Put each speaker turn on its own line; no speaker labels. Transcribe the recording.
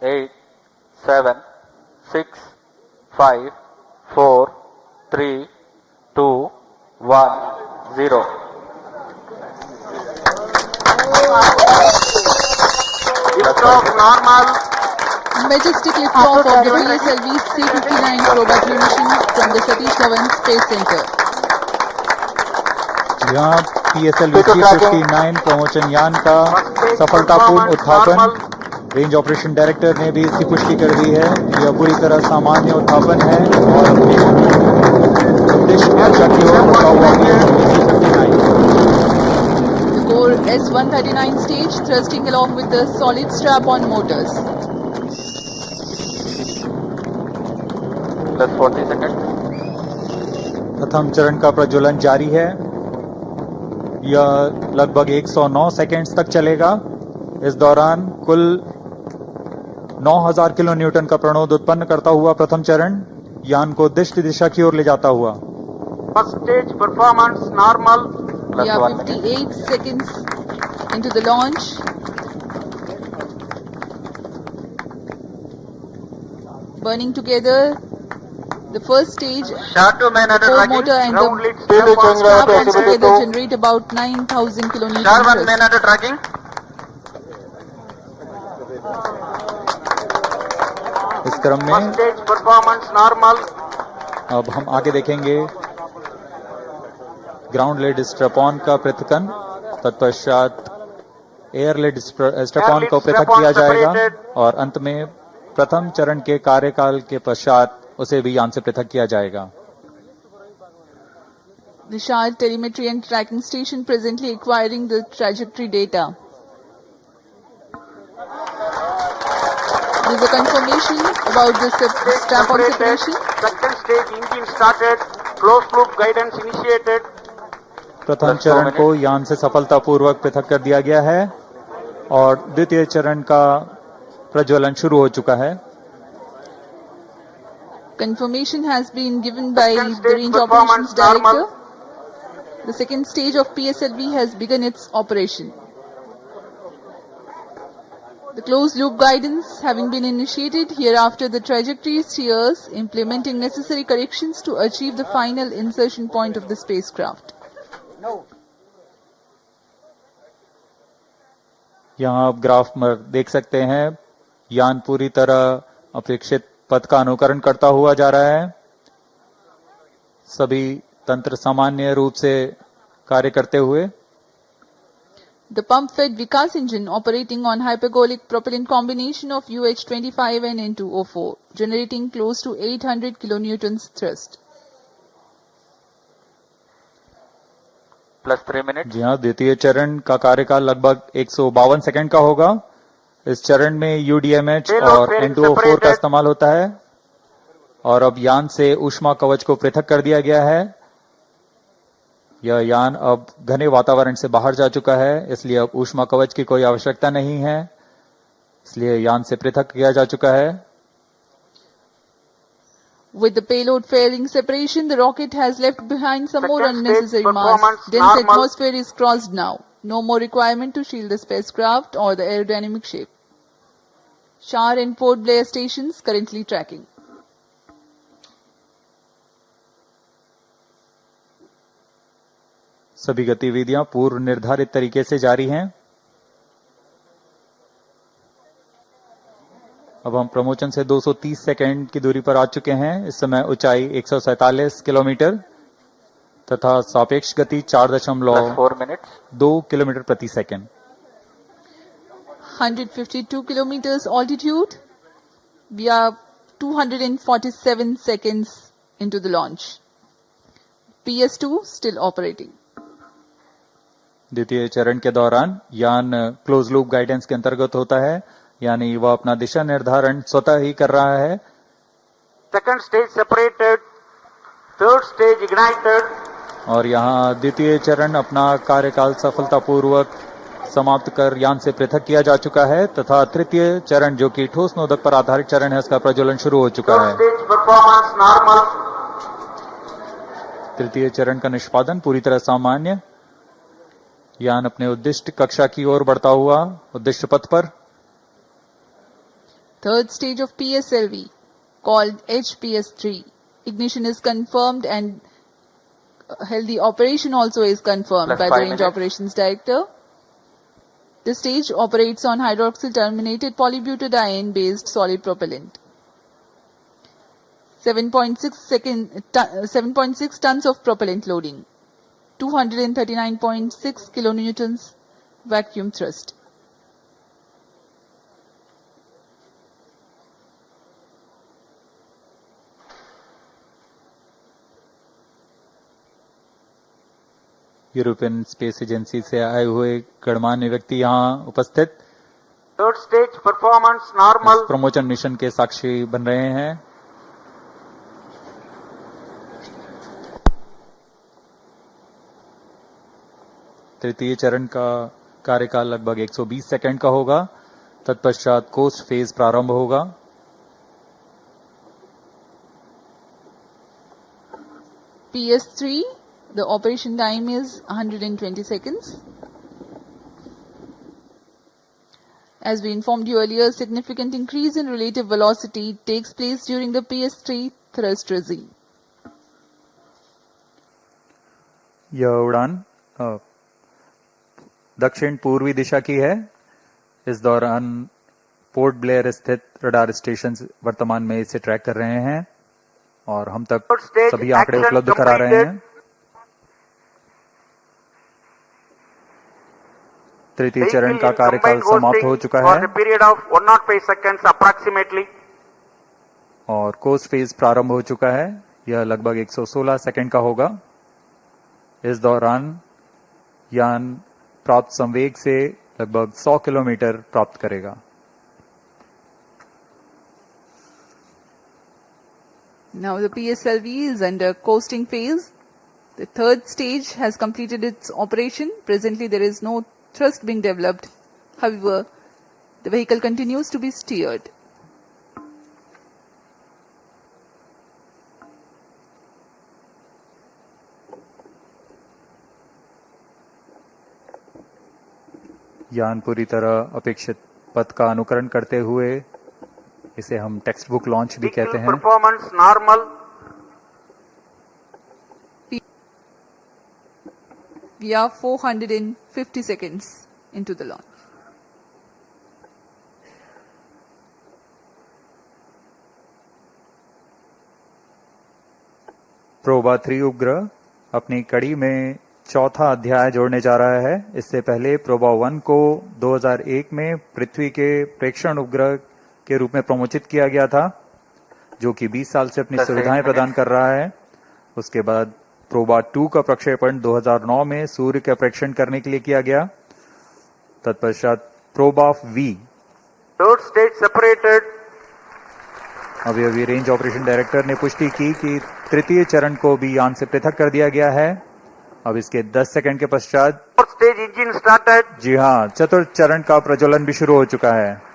8, 7, 6, 5, 4, 3, 2, 1, 0.
Liftoff normal.
Majestic liftoff of the PSLV C-59 probatory mission from the Satish Dhawan Space Center.
यहाँ PSLV C-59 promotion यान का सफलतापूर्ण उत्थापन, range operation director ने भी इसकी पुष्टि कर दी है। यह पूरी तरह सामान्य उत्थापन है और अपने उद्देश्य कक्षा की ओर बढ़ता हुआ PSLV C-59।
The core S-139 stage thrusting along with the solid strap-on motors.
Plus 40 seconds.
प्रथम चरण का प्रज्वलन जारी है। यह लगभग 109 सेकेंड्स तक चलेगा। इस दौरान कुल 9000 किलो न्यूटन का प्रणोद उत्पन्न करता हुआ प्रथम चरण यान को उद्दिष्ट दिशा की ओर ले जाता हुआ।
First stage performance normal.
Plus
We are
1 minute.
58 seconds into the launch. Burning together the first stage,
Shadow man under
core
tracking.
motor and
Ground
the
lead strap-on
strap-ons
strap
together generate about 9000 kilonewton
Sharman
thrust.
man under tracking.
इस क्रम
First
में
stage performance normal.
अब हम आगे देखेंगे ground lead strap-on का पृथक्करण, तत्पश्चात एयर लेड स्ट्रैप-ऑन को पृथक किया जाएगा और अंत में प्रथम चरण के कार्यकाल के पश्चात उसे भी यान से पृथक किया जाएगा।
The Shard telemetry and tracking station presently acquiring the trajectory data. There is a confirmation about the strap-on separation.
Second stage engine started. Closed loop guidance initiated.
प्रथम
Plus 2
चरण
minutes.
को यान से सफलतापूर्वक पृथक कर दिया गया है और द्वितीय चरण का प्रज्वलन शुरू हो चुका है।
Confirmation has been given by
Second
the
stage
Range
performance
Operations Director.
normal.
The second stage of PSLV has begun its operation. The closed loop guidance having been initiated, hereafter the trajectory steers implementing necessary corrections to achieve the final insertion point of the spacecraft.
यहाँ आप graph में देख सकते हैं यान पूरी तरह अपेक्षित पथ का अनुकरण करता हुआ जा रहा है। सभी तंत्र सामान्य रूप से कार्य करते हुए
The pump-fed Vikas engine operating on hypergolic propellant combination of UH-25 and N2O4, generating close to 800 kilonewtons thrust.
Plus 3 minutes.
जी हाँ, द्वितीय चरण का कार्यकाल लगभग 152 सेकंड का होगा। इस चरण में UDMH और N2O4 का इस्तेमाल होता है और अब यान से ऊष्मा कवच को पृथक कर दिया गया है। यह यान अब घने वातावरण से बाहर जा चुका है, इसलिए अब ऊष्मा कवच की कोई आवश्यकता नहीं है, इसलिए यान से पृथक किया जा चुका है।
With the payload fairing separation, the rocket has left behind some more
Second stage
unnecessary mass.
performance
Dense
normal.
atmosphere is crossed now. No more requirement to shield the spacecraft or the aerodynamic shape. Char and Port Blair stations currently tracking.
सभी गतिविधियां पूर्व निर्धारित तरीके से जारी हैं। अब हम प्रमोशन से 230 सेकंड की दूरी पर आ चुके हैं। इस समय ऊंचाई 147 किलोमीटर तथा सापेक्ष गति
Plus
4.2
4 minutes.
किलोमीटर प्रति second.
152 kilometers altitude. We are 247 seconds into the launch. PS2 still operating.
द्वितीय चरण के दौरान यान क्लोज लूप गाइडेंस के अंतर्गत होता है, यानी वह अपना दिशा निर्धारण स्वतः ही कर रहा है।
Second stage separated. Third stage ignited.
और यहाँ द्वितीय चरण अपना कार्यकाल सफलतापूर्वक समाप्त कर यान से पृथक किया जा चुका है तथा तृतीय चरण जो कि ठोस नोदक पर आधारित चरण है, उसका प्रज्वलन शुरू हो चुका
Third
है।
stage performance normal.
तृतीय चरण का निष्पादन पूरी तरह सामान्य। यान अपने उद्दिष्ट कक्षा की ओर बढ़ता हुआ उद्दिष्ट पथ पर।
Third stage of PSLV, called HPS3. Ignition is confirmed and healthy operation also is confirmed
Plus
by
5
the Range
minutes.
Operations Director. The stage operates on hydroxyl terminated polybutadiene-based solid propellant. 7.6 tons of propellant loading, 239.6 kilonewtons vacuum thrust.
European space agency से आए हुए गणमान्य व्यक्ति यहाँ उपस्थित
Third stage performance normal.
इस promotion mission के साक्षी बन रहे हैं। तृतीय चरण का कार्यकाल लगभग 120 सेकंड का होगा। तत्पश्चात कोस्ट फेज प्रारंभ होगा।
PS3, the operation time is 120 seconds. As we informed you earlier, significant increase in relative velocity takes place during the PS3 thrust regime.
यह उड़ान दक्षिण पूर्वी दिशा की है। इस दौरान पोर्ट ब्लेयर स्थित रडार स्टेशन वर्तमान में इसे ट्रैक कर रहे हैं और हम तक
Third stage
सभी आंकड़े
action
उपलब्ध करा रहे हैं। तृतीय चरण का कार्यकाल समाप्त हो चुका
for
है
a period of 105 seconds approximately.
और कोस्ट फेज प्रारंभ हो चुका है। यह लगभग 116 सेकंड का होगा। इस दौरान यान प्राप्त संवेग से लगभग 100 किलोमीटर प्राप्त करेगा।
Now the PSLV is under coasting phase. The third stage has completed its operation. Presently there is no thrust being developed. However, the vehicle continues to be steered.
यान पूरी तरह अपेक्षित पथ का अनुकरण करते हुए, इसे हम टेक्स्ट बुक लॉन्च भी कहते
Vehicle
हैं।
performance normal.
We are 450 seconds into the launch.
PROBA 3 उपग्रह अपनी कड़ी में चौथा अध्याय जोड़ने जा रहा है। इससे पहले प्रोबा 1 को 2001 में पृथ्वी के प्रेक्षण उपग्रह के रूप में प्रमोचित किया गया था, जो कि 20 साल से अपनी
10
सुविधाएं
सेकंड
प्रदान कर रहा है। उसके बाद प्रोबा 2 का प्रक्षेपण 2009 में सूर्य का प्रेक्षण करने के लिए किया गया। तत्पश्चात Proba V
Third stage separated.
अभी रेंज ऑपरेशन डायरेक्टर ने पुष्टि की कि तृतीय चरण को भी यान से पृथक कर दिया गया है। अब इसके 10 सेकंड के पश्चात
Fourth stage engine started.
जी हाँ, चतुर्थ चरण का प्रज्वलन भी शुरू हो चुका है।